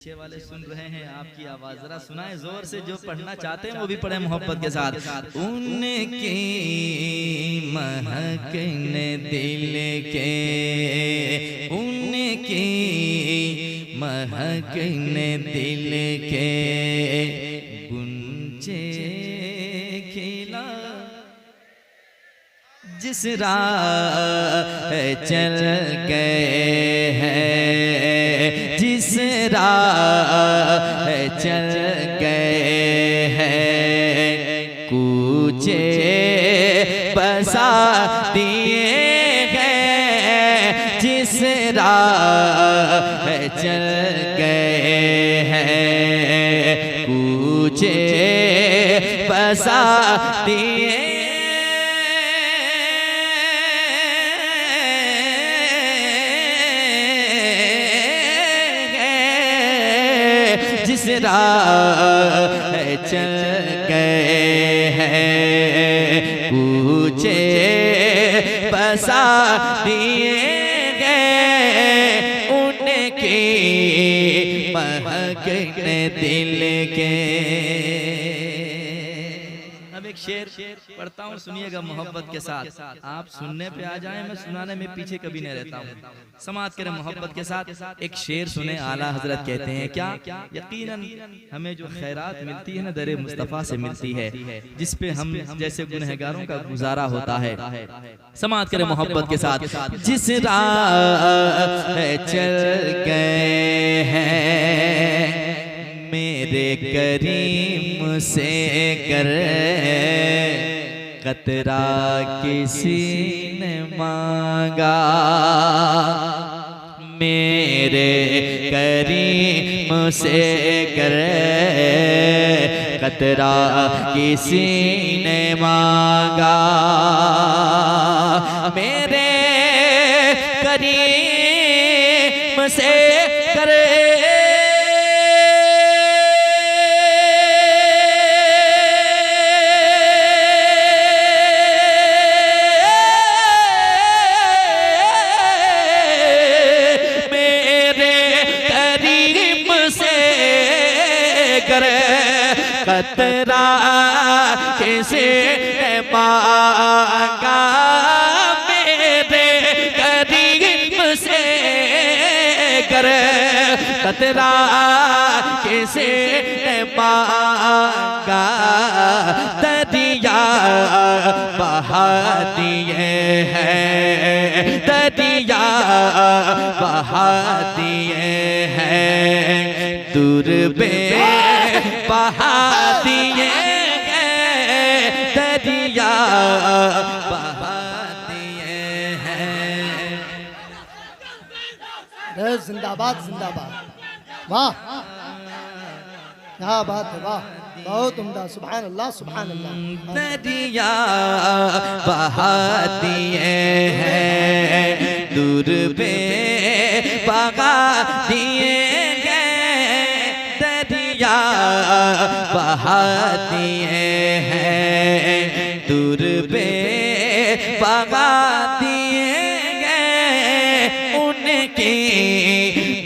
पीछे वाले सुन रहे हैं, आपकी आवाज जरा सुनाए जोर से। जो पढ़ना चाहते हैं वो भी पढ़े मोहब्बत के साथ। उनकी महकने दिल के, उनकी महकने दिल के गुंजे खिला जिस राह चल गए हैं, जिस राह चल गए हैं, कूचे बसा दिए गए, जिस राह चल गए हैं, कूचे बसा दिए जिस राह चल गए हैं, कूचे बसा दिए गए, उनकी महकने दिल के। अब एक शेर पढ़ता हूँ, सुनिएगा मोहब्बत के साथ। आप सुनने पे आ जाएं, मैं सुनाने में पीछे कभी नहीं रहता हूँ। समात करें मोहब्बत के साथ। एक शेर सुने, आला हजरत कहते हैं क्या, यकीनन हमें जो खैरात मिलती है ना दरे मुस्तफ़ा से मिलती है, जिस पे हम जैसे गुनहगारों का गुजारा होता है। समात करें मोहब्बत के साथ। जिस राह चल गए हैं मेरे करीम से कर कतरा किसी ने मांगा, मेरे करीम से कर कतरा किसी ने मांगा, मेरे करीम से कर कतरा किसे मांगा, मेरे करीम से कर कतरा किसे मांगा, दरिया बहा दिए हैं, दरिया बहा दिए हैं, दूर बे बहा दिए गए, दरिया बहा दिए हैं। जिंदाबाद जिंदाबाद, वाह क्या बात है, वाह बहुत उम्दा, सुभान अल्लाह सुभान अल्लाह। दरिया बहा दिए हैं, दूर पे बहा दिए बहा दिए हैं, दूर पे बहा दिए गए, उनकी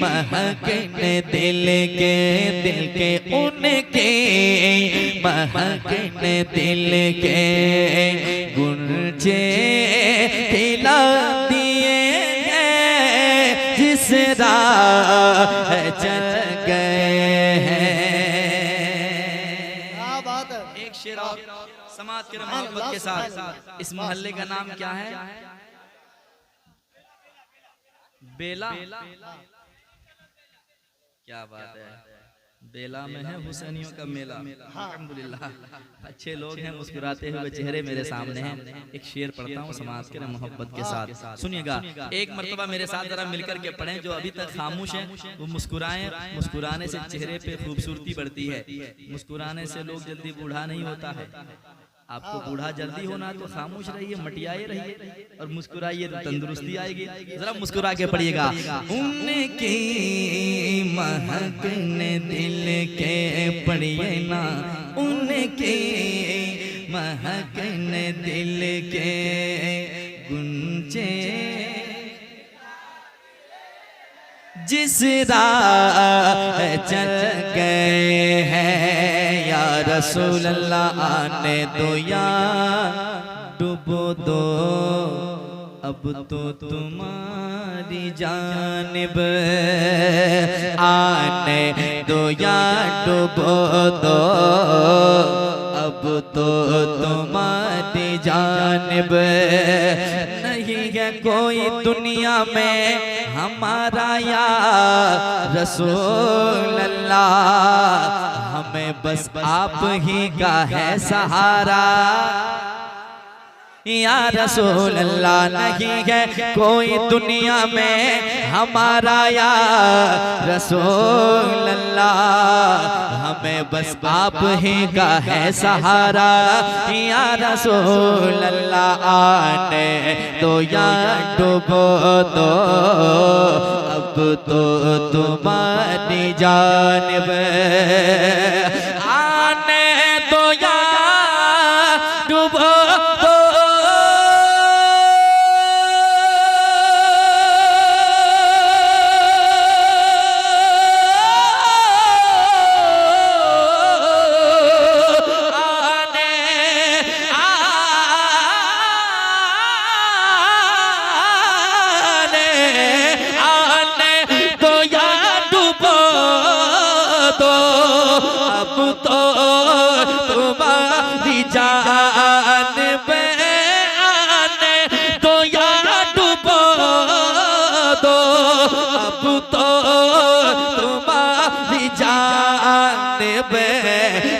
महकने दिल के, उनकी महकने दिल के गुंजे खिला दिए गए, जिस राह चल गए हैं। शेर और समात के मोहब्बत के साथ। इस मोहल्ले का नाम क्या है? बेला। क्या बात है, बेला में है हुसैनियों का मेला। अल्हम्दुलिल्लाह, अच्छे लोग हैं, मुस्कुराते हुए चेहरे मेरे सामने हैं। एक शेर पढ़ता हूँ समाज के मोहब्बत के साथ, सुनिएगा। एक मर्तबा मेरे साथ जरा मिलकर के पढ़ें। जो अभी तक खामोश हैं वो मुस्कुराएं, मुस्कुराने से चेहरे पे खूबसूरती बढ़ती है, मुस्कुराने से लोग जल्दी बूढ़ा नहीं होता है। आपको बूढ़ा जल्दी होना तो खामोश रहिए, मटियाए रहिए और मुस्कुराइए तो तंदुरुस्ती आएगी। जरा मुस्कुरा के पढ़िएगा। उनकी महकने दिल के, पढ़िए ना, उनकी महकने दिल के गुंजे जिस राह चल गए हैं या रसूल अल्लाह आने दो या डुबो दो अब तो तुम्हारी जानिब आने दो या डुबो दो अब तो तुम्हारी जानिब नहीं है कोई दुनिया में हमारा या रसूल अल्लाह हमें बस आप ही का है सहारा या रसूल अल्लाह नहीं है कोई दुनिया में हमारा या रसूल अल्लाह हमें बस आप ही का है सहारा या रसूल अल्लाह आने तो या डुबो दो अब तो तुम्हारी जानिब आने तो या डुबो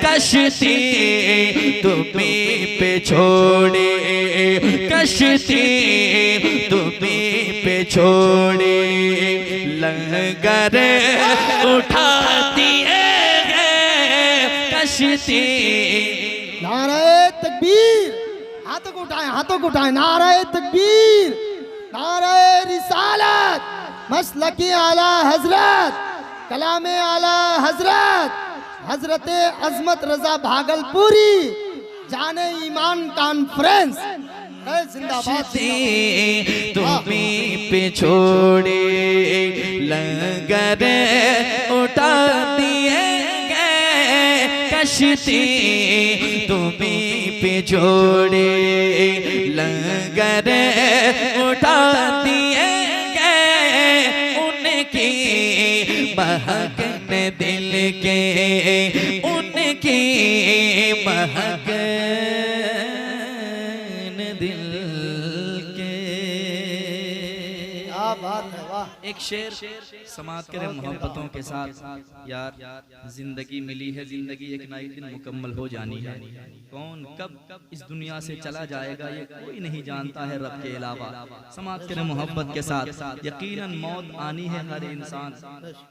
कश्ती तुम्हीं पे छोड़े कश्ती तुम्हीं पे छोड़े लंगर उठा दिए कश्ती नारे तकबीर हाथों को उठाएं नारे तकबीर नारे रिसालत मसलकी आला हजरत कलामे आला हजरत हजरत अजमत रजा भागलपुरी जाने ईमान कॉन्फ्रेंस जिंदाबाद तुम्हीं पे छोड़े लंगर उठा दिए गए कश्ती तुम्हीं पे छोड़े लंगर उठा दिए गए उनकी महक दिल के उनकी महक दिल के क्या बात है वाह एक शेर समात करे मोहब्बतों के साथ यार जिंदगी मिली है जिंदगी एक ना एक दिन मुकम्मल हो जानी है कौन कब इस दुनिया से चला जाएगा ये कोई नहीं जानता है रब के अलावा समात करे मोहब्बत के साथ यकीनन मौत आनी है हर इंसान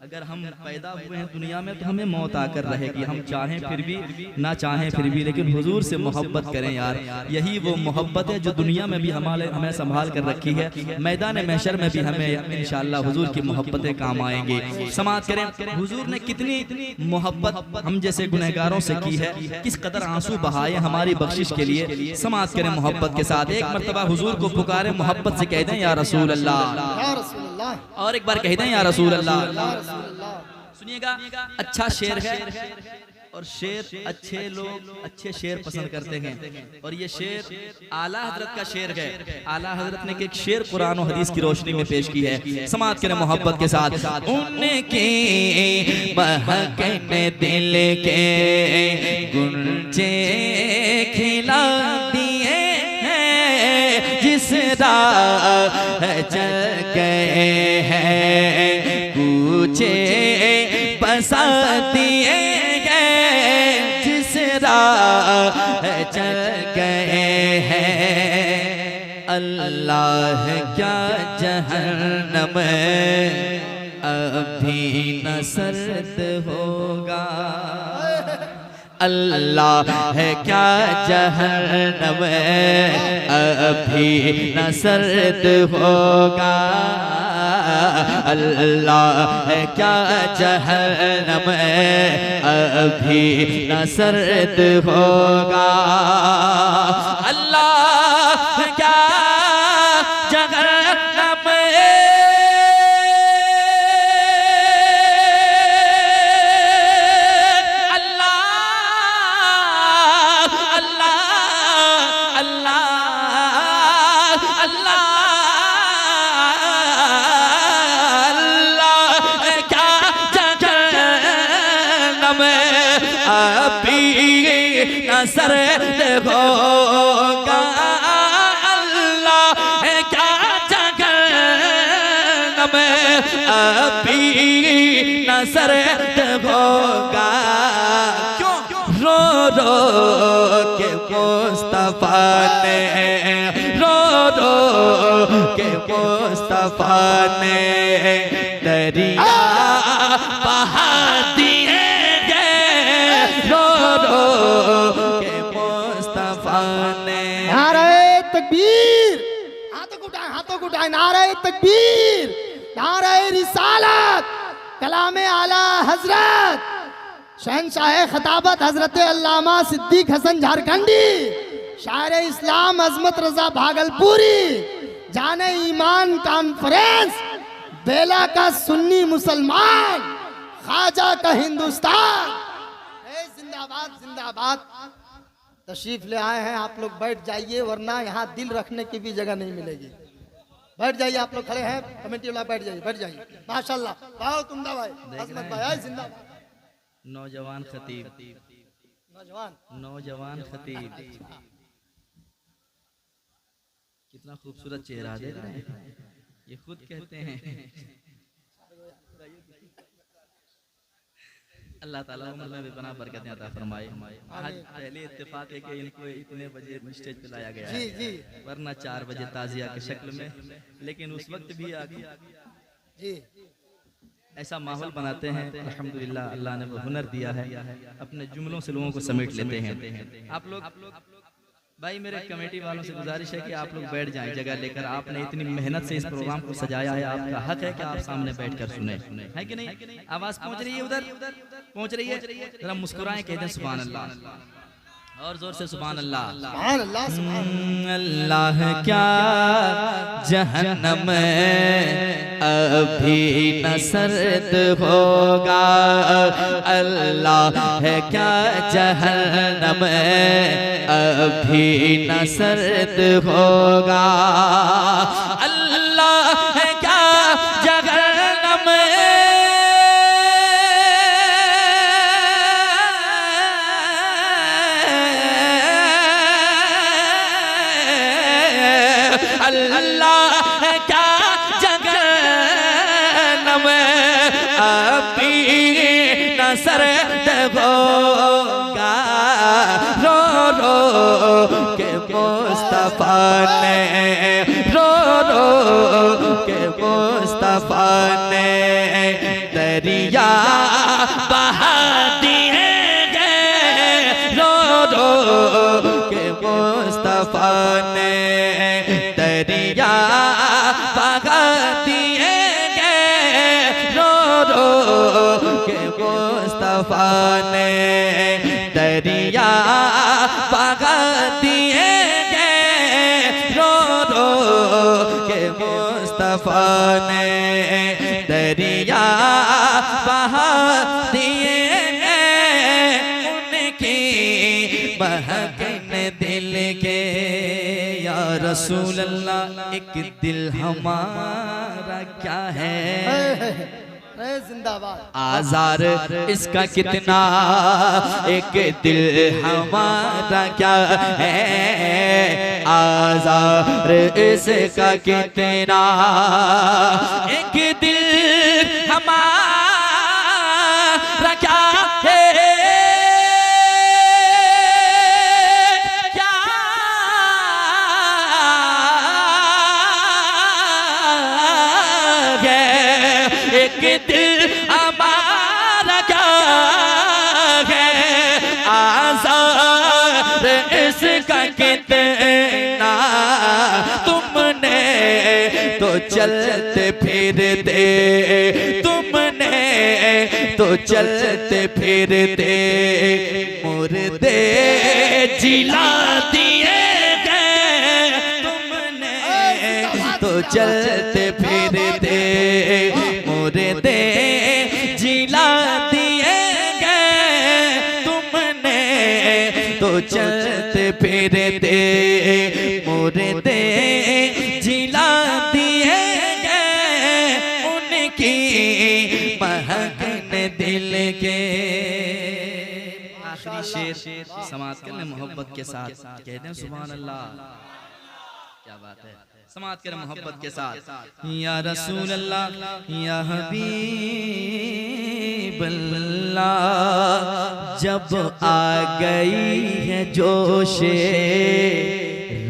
अगर हम पैदा हुए हैं दुनिया में तो हमें मौत आकर रहेगी हम चाहें फिर भी ना चाहें फिर भी लेकिन हुजूर से मोहब्बत करें यार यही वो मोहब्बत है जो दुनिया में भी हमें संभाल कर रखी है मैदान महशर में भी हमें इंशाअल्लाह हुजूर की मोहब्बतें काम आएंगे समात करें हुजूर ने कितनी मोहब्बत हम जैसे गुनहगारों से की है किस कदर आंसू बहाए हमारी बख्शिश के लिए समात करें मोहब्बत के साथ एक मर्तबा हुजूर को पुकारे मोहब्बत से कह दें या रसूल अल्लाह और एक बार कह दें या रसूल अल्लाह सुनिएगा अच्छा शेर है और शेर अच्छे लोग अच्छे शेर पसंद करते हैं और ये शेर आला हजरत का शेर है आला हजरत ने एक शेर कुरान और हदीस की रोशनी में पेश की है समात करें मोहब्बत के साथ उनके महकने दिल के गुंजे खिला दिए हैं जिस राह चल गए हैं कूचे बसा दिए चल गए हैं अल्लाह क्या जहन्नम अभी न सर्द होगा अल्लाह है क्या जहन्नम अभी न सर्द होगा अल्लाह है क्या जहन्नम अभी न सर्द होगा अल्लाह क्या जहन्नम अभी न सर्द होगा, अल्लाह है क्या जहन्नम अभी न सर्द होगा। क्यों? रो रो के मुस्तफा ने, रो रो के मुस्तफा ने दरिया बहा दिए गए, रो रो के मुस्तफा ने। नारे तकबीर, हाथों को उठाए, नारे तकबीर, नारे रिसालत, कलामे आला हजरत शहंशाह खताबत हजरत अल्लामा सिद्दीक हसन झारखंडी, शायर इस्लाम अजमत रजा भागलपुरी, जाने ईमान कॉन्फ्रेंस, बेला का सुन्नी मुसलमान, ख्वाजा का हिंदुस्तान। जिंदाबाद जिंदाबाद। तशरीफ ले आए हैं आप लोग, बैठ जाइए वरना यहाँ दिल रखने की भी जगह नहीं मिलेगी। बैठ जाइए, आप लोग खड़े हैं, कमेटी वाला बैठ जाइए, बैठ जाइए। माशाल्लाह, बहुत उम्दा भाई, अजमत भाई, जिंदाबाद। नौजवान खतीब, नौजवान खतीब, कितना खूबसूरत चेहरा देख रहे हैं, ये खुद कहते हैं। अल्लाह ताला उम्र में भी बना बरकतें अता फरमाए। आज पहले इत्तेफाक है कि इनको इतने बजे स्टेज पे लाया गया है, वरना 4 बजे ताजिया की शक्ल में, लेकिन उस वक्त भी आगे ऐसा माहौल बनाते हैं। अल्हम्दुलिल्लाह, अल्लाह ने वो हुनर दिया है, अपने जुमलों से लोगों को समेट लेते हैं। आप लोग भाई, मेरे कमेटी वालों से गुजारिश है कि आप लोग बैठ जाएं जगह लेकर। आपने इतनी मेहनत से इस प्रोग्राम को सजाया है, आपका हक है कि आप सामने बैठकर सुने, है कि नहीं? आवाज पहुंच रही है? उधर पहुंच रही है? जरा मुस्कुराएं, कहते हैं सुभान अल्लाह, और जोर से सुभान अल्लाह। सुभान अल्लाह, सुभान अल्लाह क्या जहन्नम अभी न सर्द होगा, अल्लाह है क्या जहन्नम अभी न सर्द होगा, अल्लाह है क्या जहन्नम अल्लाह क्या जहन्नम अभी न सर्द होगा, रो रो के मुस्तफा ने, रो रो के मुस्तफा ने दरिया बहा दिए गए, रो रो के मुस्तफा ने दरिया बहा दिए गए, रो रो के मुस्तफा ने दरिया बहा दिए गए, रो रो के मुस्तफा ने दरिया बहा दिए गए, उनकी महकन दिल के या रसूल अल्लाह, एक दिल हमारा क्या है, जिंदाबाद। आजार इसका कितना, एक दिल हमारा क्या है, आजार इसका कितना, एक दिल हमारा क्या है, एक दिल हमारा क्या है, आज़ार इसका कितना, तुमने तो चलते फिरते, तुमने तो चलते फिरते मुर्दे जिला दिए गए, तुमने तो चलते फिरते मुर्दे जिला दिए गए, तुमने तो चलते फिरते मुर्दे जिला दिए गए, उनकी महकन दिल के। आखिरी शेर समाप्त करने मोहब्बत के साथ कहते हैं सुभान अल्लाह। क्या बात है, समाप्त करें मोहब्बत के साथ। या रसूल अल्लाह या हबीब अल्लाह, जब आ गई है जोशे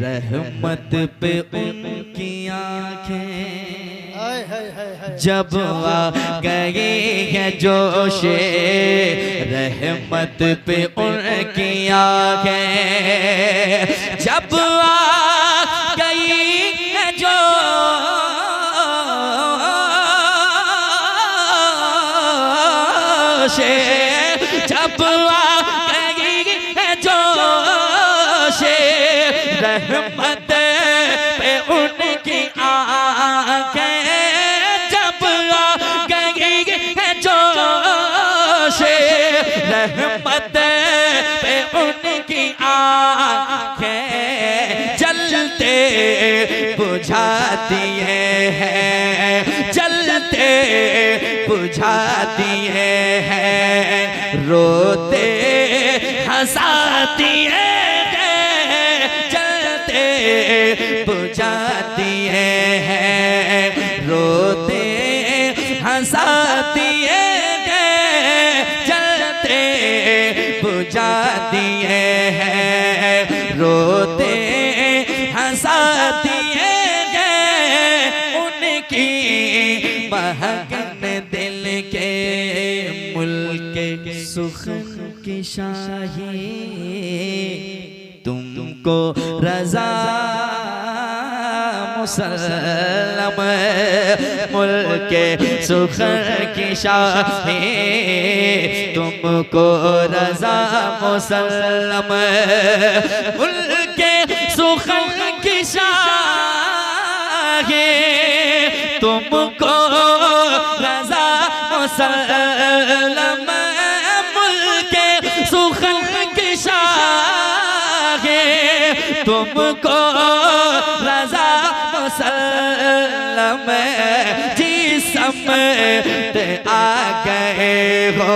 रहमत पे उनकी आंखें, जब आ गए हैं जोशे रहमत पे उनकी आंखें, जब आ गई है जोशे, जब आ गई है जोशे रहमत पे उनकी आंखें, रहमत पे उनकी आंखें जलते बुझा दिए हैं, जलते बुझा दिए हैं, रोते हंसा दिए हैं, जलते बुझा दिए हैं, रोते हंसा दिए बुझा दिए हैं, रोते हंसा दिए गए, उनकी महकन दिल के मुल्क सुखन की शाही, तुमको रजा मुसल्लम मुल्क सुखन की शाही, तुमको रजा मुसल्लम मुल्क सुखन की शाही, तुमको रजा मुसल्लम मुल्क सुखन की शाही, तुमको रजा मुसल्लम जिसमत आ गए हो,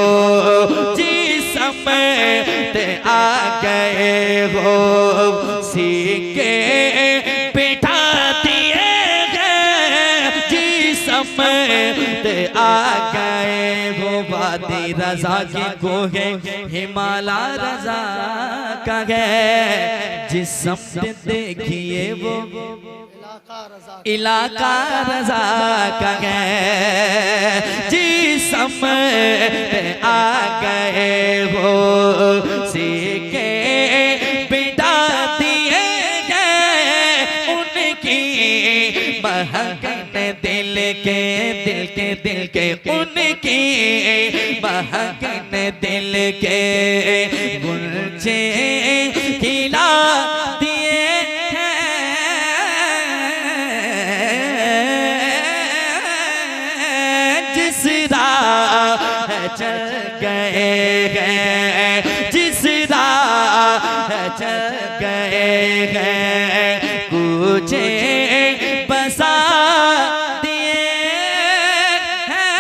जिसमत आ गए हो, सीके बिठा दिए गए, जिसमत आ गए हो, वादी रजा की गोहे हिमाला रजा का है, जिस समत देखिए वो इलाका रजा का है, जिस समत आ गए हो, सीके बिठा दिए गए, उनकी महकन दिल के उनकी महकन दिल के गुलचे खिला दिए हैं, जिस राह चल गए हैं, जिस राह चल गए हैं, कुछे बसा दिए हैं,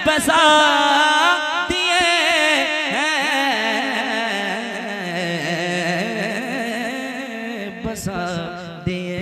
बसा दिए हैं, बसा दिए